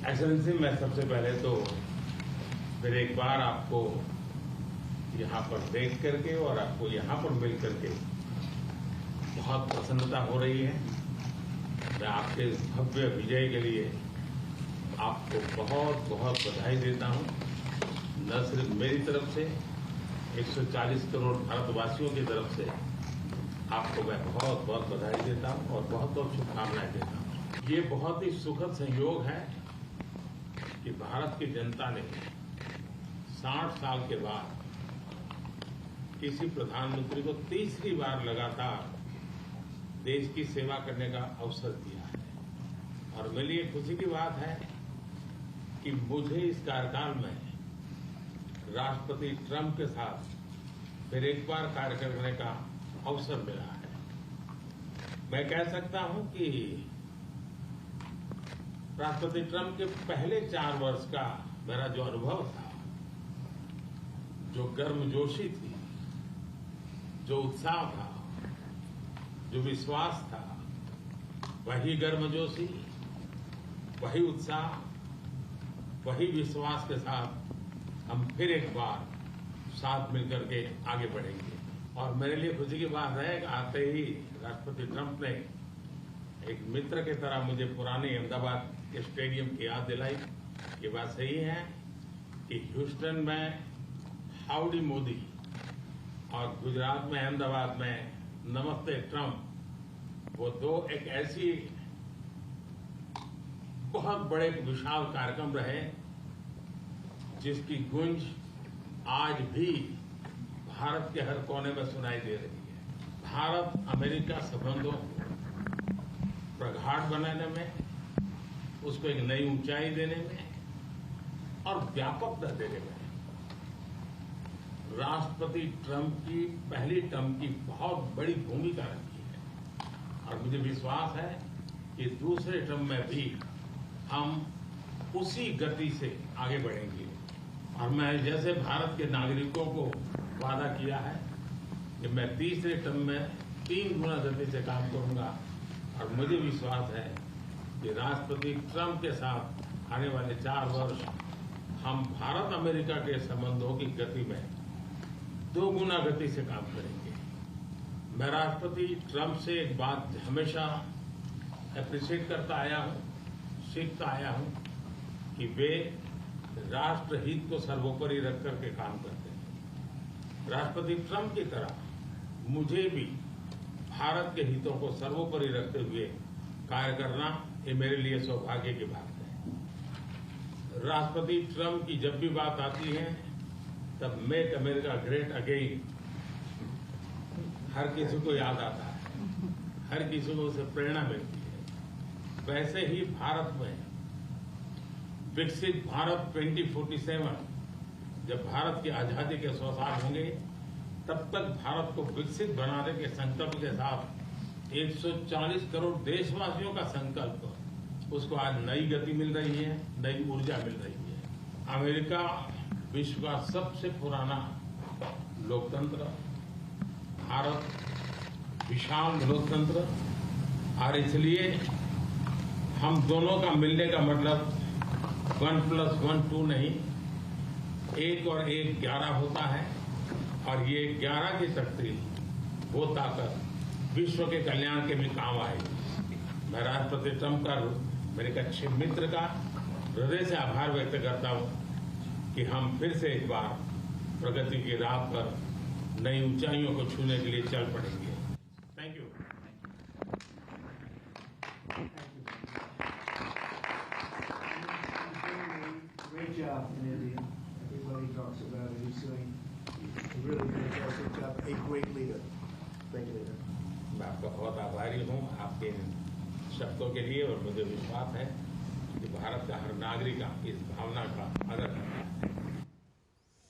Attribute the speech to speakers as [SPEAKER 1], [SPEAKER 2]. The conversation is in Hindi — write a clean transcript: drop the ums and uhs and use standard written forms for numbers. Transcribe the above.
[SPEAKER 1] एक्सेलेंसी, मैं सबसे पहले तो फिर एक बार आपको यहाँ पर देख करके और आपको यहाँ पर मिल करके बहुत प्रसन्नता हो रही है। मैं आपके भव्य विजय के लिए आपको बहुत बहुत बधाई देता हूँ। न सिर्फ मेरी तरफ से, 140 करोड़ भारतवासियों की तरफ से आपको मैं बहुत बहुत बधाई देता हूँ और बहुत बहुत शुभकामनाएं देता हूँ। ये बहुत ही सुखद संयोग है कि भारत की जनता ने 60 साल के बाद किसी प्रधानमंत्री को तीसरी बार लगातार देश की सेवा करने का अवसर दिया है। और मेरे लिए खुशी की बात है कि मुझे इस कार्यकाल में राष्ट्रपति ट्रंप के साथ फिर एक बार कार्य करने का अवसर मिला है। मैं कह सकता हूं कि राष्ट्रपति ट्रंप के पहले 4 वर्ष का मेरा जो अनुभव था, जो गर्मजोशी थी, जो उत्साह था, जो विश्वास था, वही गर्मजोशी, वही उत्साह, वही विश्वास के साथ हम फिर एक बार साथ मिलकर के आगे बढ़ेंगे। और मेरे लिए खुशी की बात है कि आते ही राष्ट्रपति ट्रंप ने एक मित्र की तरह मुझे पुराने अहमदाबाद के स्टेडियम की याद दिलाई। ये बात सही है कि ह्यूस्टन में हाउडी मोदी और गुजरात में अहमदाबाद में नमस्ते ट्रंप, वो दो एक ऐसी बहुत बड़े विशाल कार्यक्रम रहे जिसकी गूंज आज भी भारत के हर कोने में सुनाई दे रही है। भारत अमेरिका संबंधों को प्रगाढ़ बनाने में, उसको एक नई ऊंचाई देने में और व्यापकता देने में राष्ट्रपति ट्रंप की पहली टर्म की बहुत बड़ी भूमिका रही है। और मुझे विश्वास है कि दूसरे टर्म में भी हम उसी गति से आगे बढ़ेंगे। और मैं जैसे भारत के नागरिकों को वादा किया है कि मैं तीसरे टर्म में 3 गुना गति से काम करूंगा। और मुझे विश्वास है कि राष्ट्रपति ट्रंप के साथ आने वाले 4 वर्ष हम भारत अमेरिका के संबंधों की गति में 2 गुना गति से काम करेंगे। मैं राष्ट्रपति ट्रंप से एक बात हमेशा अप्रिशिएट करता आया हूं, सीखता आया हूं कि वे राष्ट्रहित को सर्वोपरि रख करके काम करते हैं। राष्ट्रपति ट्रंप की तरह मुझे भी भारत के हितों को सर्वोपरि रखते हुए कार्य करना, ये मेरे लिए सौभाग्य की बात है। राष्ट्रपति ट्रंप की जब भी बात आती है तब मेक अमेरिका ग्रेट अगेन हर किसी को याद आता है, हर किसी को उसे प्रेरणा मिलती है। वैसे ही भारत में विकसित भारत 2047, जब भारत की आजादी के 100 साल होंगे, तब तक भारत को विकसित बनाने के संकल्प के साथ 140 करोड़ देशवासियों का संकल्प, उसको आज नई गति मिल रही है, नई ऊर्जा मिल रही है। अमेरिका विश्व का सबसे पुराना लोकतंत्र, भारत विशाल लोकतंत्र, और इसलिए हम दोनों का मिलने का मतलब 1+1 2 नहीं, 1 और 1 11 होता है। और ये 11 की शक्ति, वो ताकत विश्व के कल्याण के भी काम आएगी। मैं राष्ट्रपति ट्रंप का, मेरे एक अच्छे मित्र का हृदय से आभार व्यक्त करता हूं कि हम फिर से एक बार प्रगति की राह पर नई ऊंचाइयों को छूने के लिए चल पड़ेंगे। Thank you.
[SPEAKER 2] Great job in India. Everybody talks about it. He's doing a really fantastic job. A great leader. Thank you, leader.
[SPEAKER 1] मैं आपका बहुत आभारी हूं आपके शब्दों के लिए। और मुझे विश्वास है कि भारत का हर नागरिक आपकी इस भावना का आदर करता है।